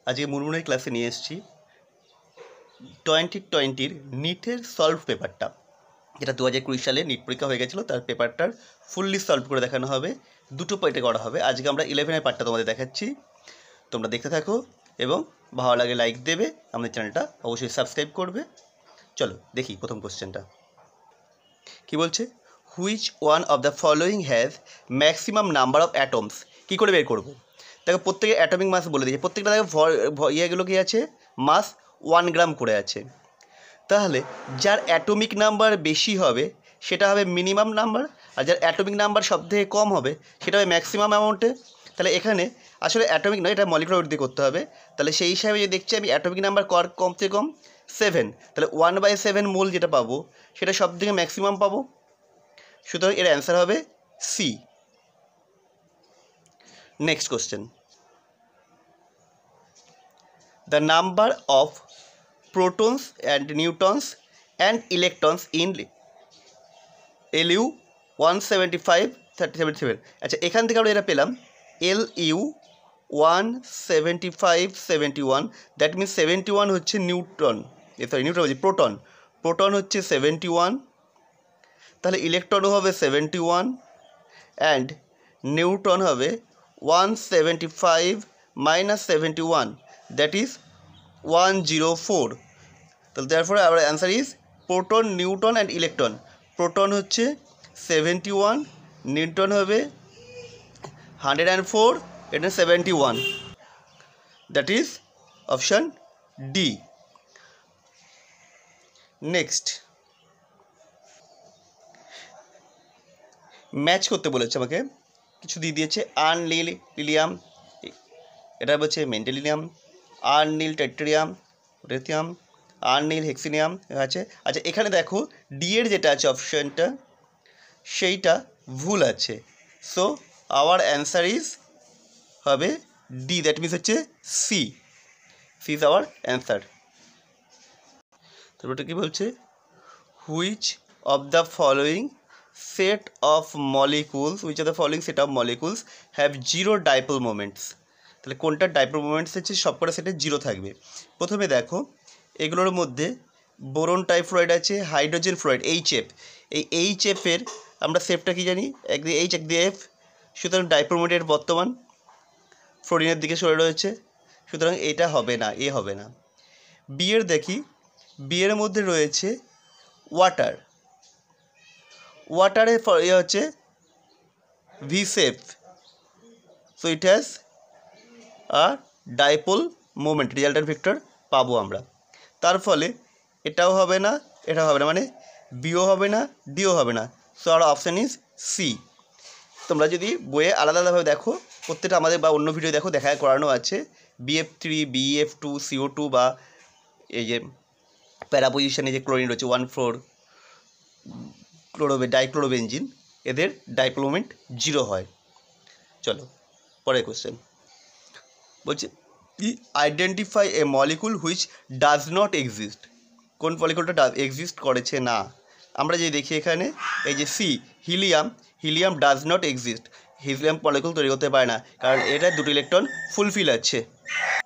আজকে মুনমুনের ক্লাসে নিয়ে এসেছি 2020 নিটের সলভ পেপারটা, যেটা 2020 সালে নিট পরীক্ষা হয়ে গেছিলো। তার পেপারটার ফুললি সলভ করে দেখানো হবে, দুটো পার্টে করা হবে। আজকে আমরা 11-এর পার্টটা তোমাদের দেখাচ্ছি, তোমরা দেখতে থাকো এবং ভালো লাগে লাইক দেবে, আমাদের চ্যানেলটা অবশ্যই সাবস্ক্রাইব করবে। চলো দেখি প্রথম কোশ্চেনটা কি বলছে। Which one of the following has maximum number of atoms. কী করে বের করবো? দেখো প্রত্যেকে অ্যাটমিক মাস বলে দিয়েছে, প্রত্যেকটা দেখো ইয়েগুলো কী আছে, মাস 1 গ্রাম করে আছে। তাহলে যার অ্যাটমিক নাম্বার বেশি হবে সেটা হবে মিনিমাম নাম্বার, আর যার অ্যাটমিক নাম্বার সবথেকে কম হবে সেটা হবে ম্যাক্সিমাম অ্যামাউন্টে। তাহলে এখানে আসলে অ্যাটমিক নয়, এটা মলিকুলার ওয়েট দিয়ে করতে হবে। তাহলে সেই হিসাবে যদি দেখছি আমি অ্যাটমিক নাম্বার কমসে কম 7, তাহলে 1/7 মোল যেটা পাবো সেটা সবথেকে ম্যাক্সিমাম পাবো। সুতরাং এর অ্যান্সার হবে C. Next question, the number of protons and neutrons and electrons in LU 175-37। আচ্ছা, এখান থেকে আমরা এটা পেলাম LU 175-71, দ্যাট মিনস 71 হচ্ছে নিউট্রন, নিউট্রন বলছি প্রোটন, প্রোটন হচ্ছে 71, তাহলে ইলেকট্রনও হবে 71 অ্যান্ড নিউট্রন হবে 175 - 71, দ্যাট ইজ 104। তাহলে তারপরে আমার answer is proton, neutron and electron. Proton হচ্ছে 71, নিউট্রন হবে 104, এটা 71, that is option D. Next, match করতে বলেছে আমাকে, কিছু দিয়ে দিয়েছে। আর্নিলিলিয়াম, এটা বলছে মেন্ডেলিয়াম, আর্নিল টেট্রিয়াম, রেথিয়াম, আর্নিল হেক্সিনিয়াম আছে। আচ্ছা, এখানে দেখো ডি এর যেটা আছে অপশানটা সেইটা ভুল আছে, সো আওয়ার অ্যান্সার ইজ হবে ডি, দ্যাট মিনস হচ্ছে C. C is our answer. তারপরে কী বলছে, which of the following set of molecules, which of the following set of molecules have zero dipole moments. তাহলে কোনটা ডাইপোল মোমেন্টস হচ্ছে, সবকটা সেটে জিরো থাকবে। প্রথমে দেখো এগুলোর মধ্যে বোরন টাইফ্লুরাইড আছে, হাইড্রোজেন ফ্লুরাইড HF, এই HF-এর আমরা সেটটা কী জানি, একদিকে H একদিকে F, সুতরাং ডাইপোল মোমেন্টের বর্তমান ফ্লোরিনের দিকে সরে রয়েছে, সুতরাং এটা হবে না, এ হবে না। বি এর দেখি, বি এর মধ্যে রয়েছে ওয়াটার, ওয়াটারের হচ্ছে V shape, so it has আর ডাইপোল মোমেন্ট, রেজাল্টেন্ট ভেক্টর পাবো আমরা। তার ফলে এটাও হবে না, এটাও হবে না, মানে বিও হবে না, ডিও হবে না, so our option is C. তোমরা যদি বইয়ে আলাদা আলাদাভাবে দেখো, প্রত্যেকটা আমাদের বা অন্য ভিডিও দেখো, দেখা করানো আছে BF3, BF2, CO2 বা এই যে প্যারা পজিশনে যে ক্লোরিন রয়েছে 1,4 ডাইক্লোরোবেনজিন, এদের ডাইপোল মোমেন্ট জিরো হয়। চলো পরের কোশ্চেন বলছে, identify A molecule which does not exist. কোন মলিকুলটা এক্সিস্ট করেছে না? আমরা যে দেখি এখানে এই যে C, helium, helium does not exist, helium molecule তৈরি করতে পারে না, কারণ এটা দুটো ইলেকট্রন ফুলফিল আছে।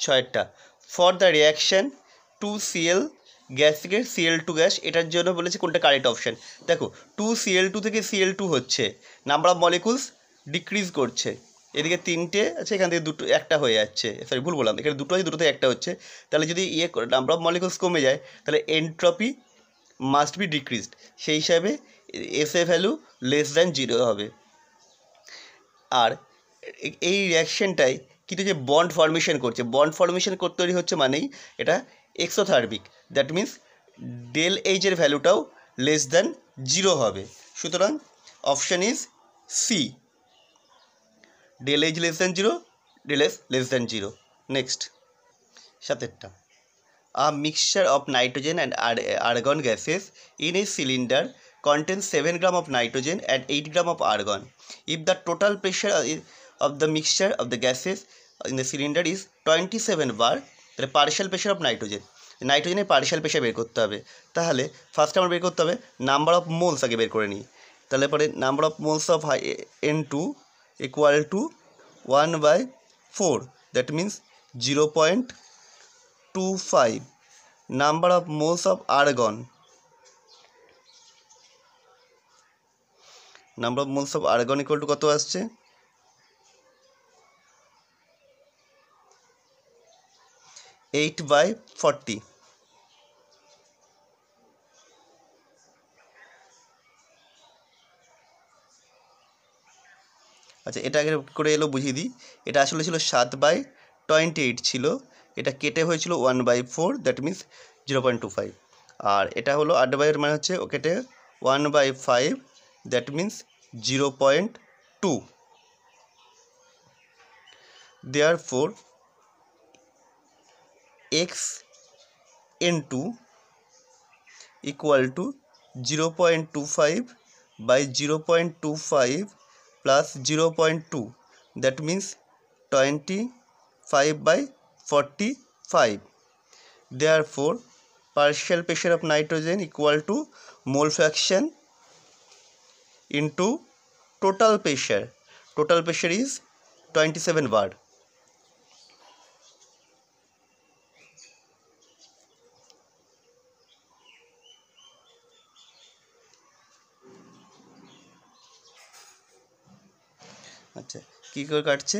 6টা, for the reaction 2Cl gas থেকে Cl2 গ্যাস, এটার জন্য বলেছে কোনটা কারেক্ট অপশান। দেখো 2Cl2 থেকে Cl2 হচ্ছে, নাম্বার অফ মলিকুলস ডিক্রিজ করছে, এদিকে 3টে আছে, এখান থেকে দুটো একটা হয়ে যাচ্ছে, সরি ভুল বললাম, এখানে দুটো আছে, দুটো থেকে একটা হচ্ছে। তাহলে যদি নাম্বার অফ মলিকুলস কমে যায় তাহলে এন্ট্রপি মাস্ট বি ডিক্রিজড, সেই হিসাবে SA ভ্যালু লেস দ্যান 0 হবে। আর এই রিয়াকশানটাই কিন্তু যে বন্ড ফর্মেশন করছে, বন্ড ফর্মেশন করতে তৈরি হচ্ছে মানেই এটা এক্সোথার্মিক, দ্যাট মিন্স ডেল এইচের ভ্যালুটাও লেস দ্যান 0 হবে। সুতরাং option is C, del H less than 0, del S less than 0। Next, 7টা, a mixture of nitrogen and argon gases in a cylinder contains 7 grams of nitrogen and 8 grams of argon. If the total pressure of the mixture of the gases in the cylinder is 27 bar, তাহলে partial pressure of nitrogen, নাইট্রোজেনের partial pressure বের করতে হবে। তাহলে first আমার বের করতে হবে নাম্বার অফ মোলস, আগে বের করে নিই। তাহলে পরে number of moles of N2 equal to 1/4, that means 0.4, 0.25 number of moles of argon. Number of moles of argon equal to কত আসছে? 8/40. আচ্ছা, এটা আগে করে এলো বুঝিয়ে দিই। এটা আসলে ছিল 7/28 ছিল, এটা কেটে হয়েছিল 1/4, দ্যাট মিনস 0.25। আর এটা হলো 8/এর মানে হচ্ছে কেটে 1/5, that means 0.2। therefore x into equal to 0.25 by 0.25 plus 0.2, that means 25/45. Therefore partial pressure of nitrogen equal to mole fraction into total pressure. Total pressure is 27 bar. আচ্ছা, কী করে কাটছে?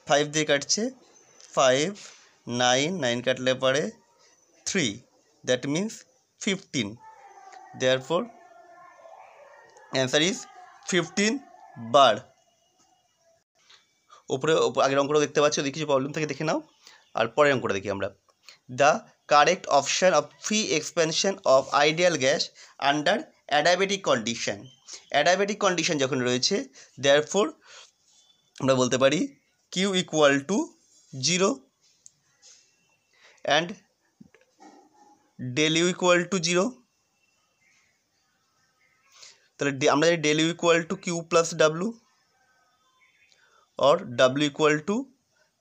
5 দিয়ে কাটছে, 5 9 কাটলে পরে 3, that means 15। therefore answer is 15 বার। ওপরে আগের অঙ্কটা দেখতে পাচ্ছি, ওদিকে কিছু প্রবলেম থেকে দেখে নাও। আর পরের অঙ্কটা দেখি আমরা। The correct option of free expansion of ideal gas under adiabatic condition. Adiabatic condition যখন রয়েছে, therefore আমরা বলতে পারি Q equal to 0 and del U equal to 0। তাহলে আমরা জানি del U equal to Q plus W, or W equal to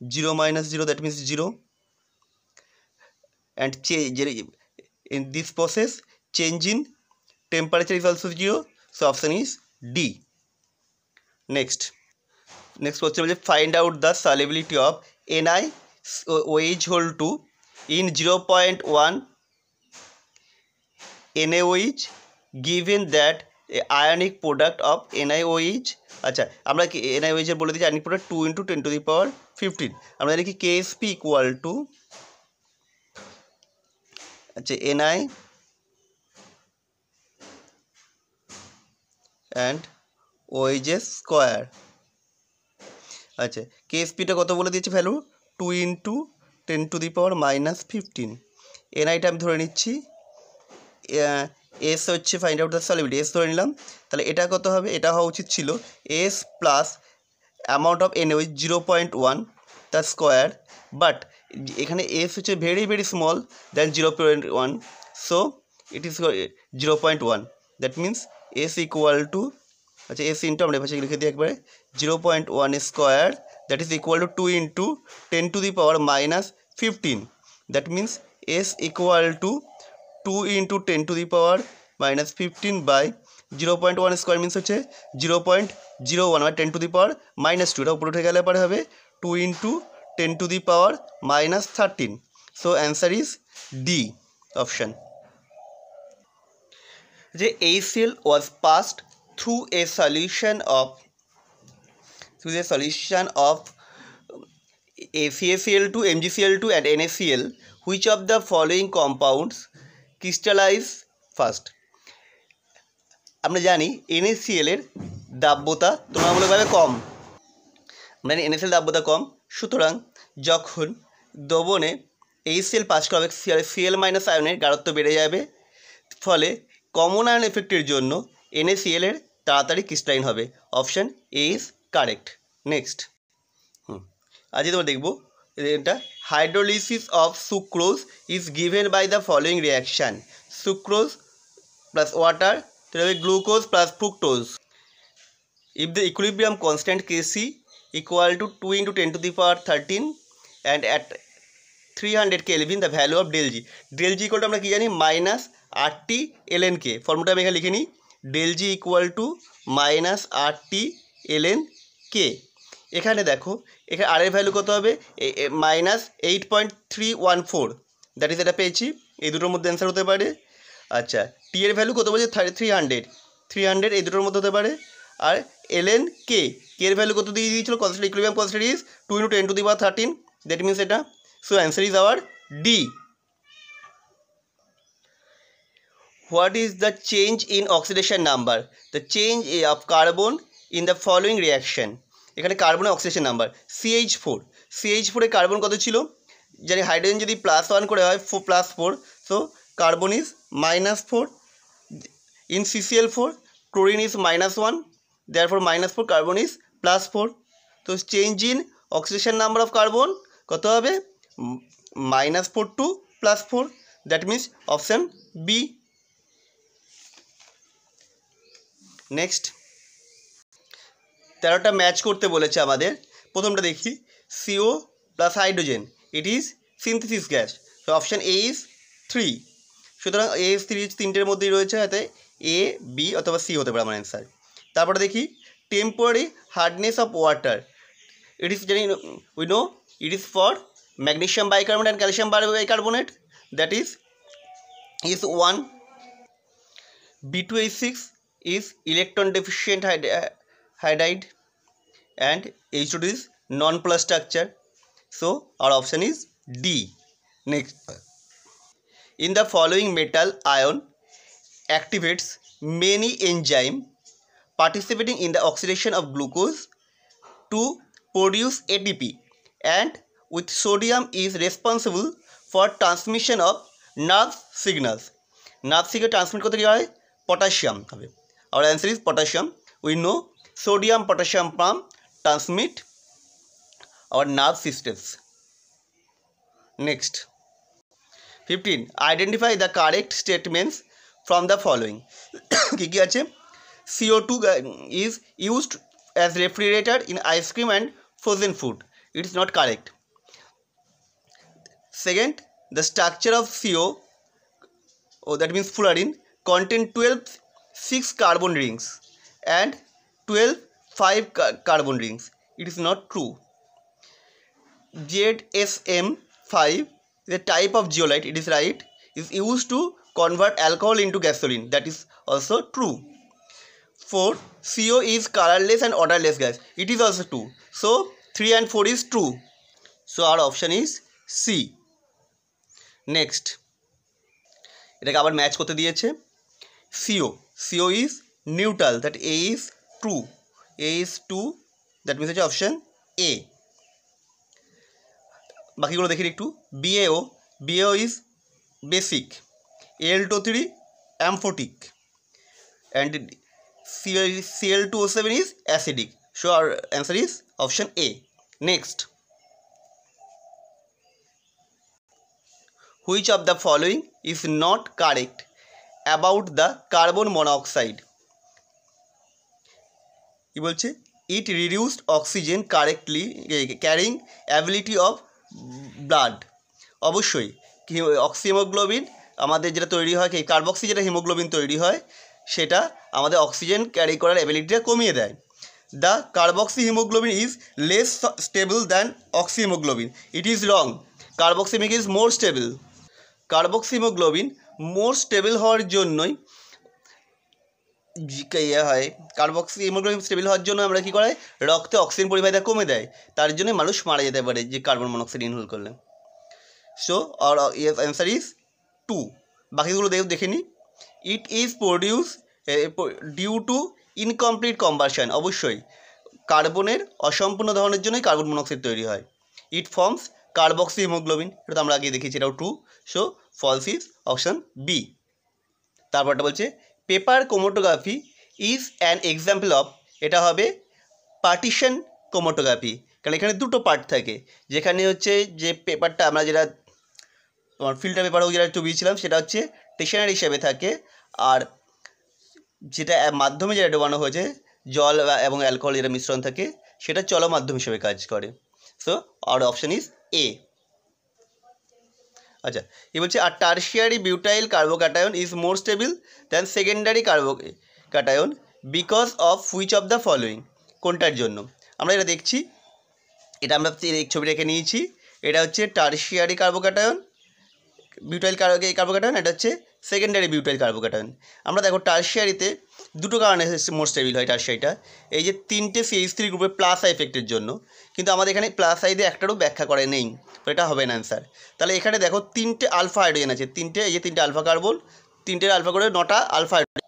0 minus 0, that means 0, and in this process change in temperature is also 0, so option is D. Next question is find out the solubility of NiOH whole 2 in 0.1 NaOH given that ionic product of NiOH। আচ্ছা, আমরা কি NiOH এর বলে দিচ্ছি ionic product 2 × 10⁻15। আমরা জানি কি KSP equal to, আচ্ছা, Ni অ্যান্ড OH স্কোয়ার। আচ্ছা, KSPটা কত বলে দিয়েছি ভ্যালু? 2 × 10⁻15। Niটা আমি ধরে নিচ্ছি, এস হচ্ছে find out the solubility, S ধরে নিলাম। তাহলে এটা কত হবে? এটা হওয়া উচিত ছিল S plus amount of NaOH 0.1 তার স্কোয়ার, বাট এখানে এস হচ্ছে very very small than 0.1, so it is 0.1, that means S equal to, আচ্ছা, এস ইন্টু আমরা এভাবে লিখে দিই একবারে 0.1 square, that is equal to 2 × 10⁻15, that means S equal to 2 × 10⁻15 by 0.1 square means হচ্ছে 0.01 মানে 10⁻−2, এটা উপরে উঠে গেলে পরে হবে 2 × 10⁻−13। So answer is D option. যে HCl was passed through a solution of FeCl2, MgCl2 and NaCl, which of the following compounds crystallize first? আমরা জানি NaCl এর দাব্যতা তুলনামূলকভাবে কম, আমরা জানি NaCl দাব্যতা কম, সুতরাং যখন দ্রবণে HCl পাস করা হবে Cl- আয়নের গাঢ়ত্ব বেড়ে যাবে, ফলে কমন আয়ন এফেক্টের জন্য NaCl এর তাড়াতাড়ি ক্রিস্টালাইন হবে। Option A is correct. Next আজকে তোমরা দেখবো এটা hydrolysis of sucrose is given by the following reaction. Sucrose plus water, তাহলে glucose plus fructose. If the equilibrium constant Kc equal to 2 × 10⁻13 and at 300 Kelvin the value of del G। del G equal to আমরা কী জানি -RT ln K। ফর্মুলাটা আমি এখানে লিখে নিই, del G equal two -RT ln K। এখানে দেখো, এখানে আর এর ভ্যালু কত হবে? -8.314, দ্যাট ইজ এটা পেয়েছি, এই দুটোর মধ্যে অ্যান্সার হতে পারে। আচ্ছা, টি এর ভ্যালু কত বলছে 300 এই দুটোর মধ্যে হতে পারে। আর ln কে এর ভ্যালু কত দিয়ে দিয়েছিল, constant equilibrium constant is 2 × 10⁻13, that means এটা। So answer is our D. What is the change in oxidation number? The change of carbon in the following reaction. এখানে কার্বনের অক্সিডেশন নাম্বার CH4 এ carbon কত ছিল জানি, hydrogen যদি +1 করে হয় +4, so carbon is -4 in CCl4, chlorine is -1, therefore -4, carbon is +4. তো change in oxidation number of carbon কত হবে, -4 to +4, that means option B. Next 13টা ম্যাচ করতে বলেছে আমাদের। প্রথমটা দেখি, CO plus hydrogen, it is synthesis gas, তো অপশান এ ইজ 3। সুতরাং এ ইজ 3, তিনটের মধ্যেই রয়েছে, হাতে এ, বি অথবা সি হতে পারে আমার অ্যান্সার। তারপরে দেখি temporary hardness of water, it is জানি we know it is for magnesium bicarbonate and calcium bicarbonate, that is 1। B2H6 is electron deficient hydride and H2 is non-polar structure, so our option is D. Next, in the following metal ion activates many enzyme participating in the oxidation of glucose to produce ATP, and with sodium is responsible for transmission of nerve signals. Nerve signal transmit করতে কি হয়, potassium হবে। our answer is potassium. We know sodium potassium pump transmit our nerve systems. Next, 15, identify the correct statements from the following. কি কি আছে, CO2 is used as refrigerator in ice cream and frozen food, it is not correct. Second, the structure of CO, that means fluorine, contain 12 6 carbon rings and 12 5 carbon rings, it is not true. ZSM5 is a type of zeolite, it is right, is used to convert alcohol into gasoline, that is also true. 4, CO is colorless and odorless gas, it is also true, so 3 and 4 is true, so our option is C. Next, এটাকে আবার match করতে দিয়েছে, CO is neutral, that A is true, that means হচ্ছে option A. বাকিগুলো দেখি একটু, BAO is basic, Al2O3 amphotic, and Cl2O7 is acidic, so our answer is option A. Next, which of the following is not correct about the carbon monoxide? কি বলছে, it reduced oxygen correctly carrying ability of blood. অবশ্যই oxyhaemoglobin আমাদের যেটা তৈরি হয়, carboxy যেটা haemoglobin তৈরি হয়, সেটা আমাদের অক্সিজেন ক্যারি করার অ্যাবিলিটিটা কমিয়ে দেয়। The carboxy haemoglobin is less stable than oxy haemoglobin, it is wrong, কার্বক্সিমিক is more stable. Carboxy haemoglobin more stable হওয়ার জন্যই হয়, কার্বক্সি হিমোগ্লোবিন স্টেবল হওয়ার জন্য আমরা কী করাই, রক্তে অক্সিজেন পরিবাহিতা কমে দেয়, তার জন্য মানুষ মারা যেতে পারে যে কার্বন মনোক্সাইড ইনহেল করলে। So our answer is 2। বাকিগুলো দেখে নিই, it is produce due to incomplete combustion, অবশ্যই কার্বনের অসম্পূর্ণ দহনের জন্যই কার্বন মনোক্সাইড তৈরি হয়। ইট ফর্মস কার্বক্সি হিমোগ্লোবিন, এটা তো আমরা আগে দেখেছি, এটাও true, so false is option B. তারপরটা বলছে paper chromatography is an example of, এটা হবে পার্টিশন ক্রোমাটোগ্রাফি, কারণ এখানে দুটো পার্ট থাকে, যেখানে হচ্ছে যে পেপারটা আমরা যেটা তোমার ফিল্টার পেপার হোক যেটা চুবিয়েছিলাম সেটা হচ্ছে স্টেশনারি হিসেবে থাকে, আর যেটা মাধ্যমে যেটা ডোবানো হয়েছে জল এবং অ্যালকোহল যেটা মিশ্রণ থাকে সেটা চল মাধ্যম হিসেবে কাজ করে। So our option is A. আচ্ছা, এ বলছে আর tertiary butyl carbocation is more stable than secondary carbocation because of which of the following, কোনটার জন্য? আমরা এটা দেখছি, এটা আমরা ছবি রেখে নিয়েছি, এটা হচ্ছে টার্সিয়ারি কার্বোক্যাটায়ন, বিউটাইল কার্বোক্যাটায়ন, এটা হচ্ছে সেকেন্ডারি বিউটাইল কার্বোক্যাটায়ন। আমরা দেখো টারশিয়ারিতে দুটো কারণে মোর স্টেবিল হয় টারশিয়ারিটা, এই যে 3টে CH3 গ্রুপের প্লাস আই এফেক্টের জন্য, কিন্তু আমাদের এখানে প্লাস আই দিয়ে একটারও ব্যাখ্যা করে নেই, তো এটা হবে না অ্যান্সার। তাহলে এখানে দেখো 3টে আলফা হাইড্রোজেন আছে, এই যে 3টে আলফা কার্বন, 3টের আলফা করে 9টা আলফা হাইড্রোজেন,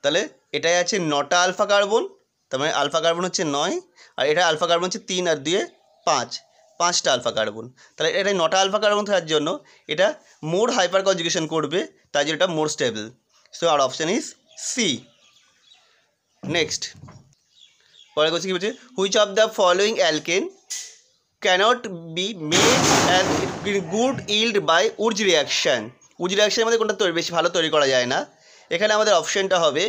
তাহলে এটাই আছে 9টা আলফা কার্বন, তার মানে আলফা কার্বন হচ্ছে 9, আর এটা আলফা কার্বন হচ্ছে 3 আর 2 5, 5টা আলফা কার্বন। তাহলে এটা 9টা আলফা কার্বন থাকার জন্য এটা মোর হাইপার কনজুগেশন করবে, তাই জন্য এটা more stable. So our option is C. Next পরের কোশ্চেন কি বলছে, which of the following alkane cannot be made as good yield by Wurtz reaction. Wurtz রিয়াকশানের মধ্যে কোনটা বেশি ভালো তৈরি করা যায় না? এখানে আমাদের অপশানটা হবে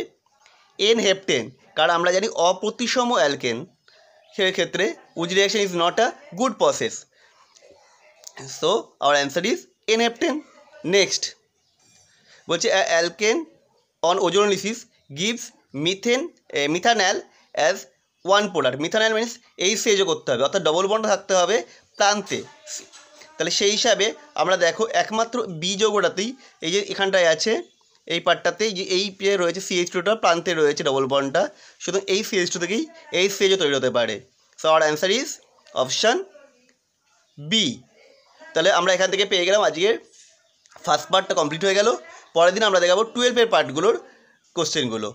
এন হেপটেন, কারণ আমরা জানি অপ্রতিসম অ্যালকেন সেক্ষেত্রে Wurtz reaction is not a good process, so our answer is n heptane. Next বলছে alkane on ozonolysis gives methanol as one polar. Methanol means এই স্টেজও করতে হবে, অর্থাৎ ডবল বন্ড থাকতে হবে প্রান্তে। তাহলে সেই হিসাবে আমরা দেখো একমাত্র বি যৌগটাতেই এই যে এখানটায় আছে, এই পার্টটাতেই যে এই রয়েছে CH2টা প্রান্তে রয়েছে ডবল বন্ডটা, সুতরাং এই CH2 থেকেই এই স্টেজও তৈরি হতে পারে। So our answer is option B. তাহলে আমরা এখান থেকে পেয়ে গেলাম আজকের ফার্স্ট পার্টটা কমপ্লিট হয়ে গেল। পরের দিন আমরা দেখাবো 12 পার্টগুলোর কোশ্চেনগুলো।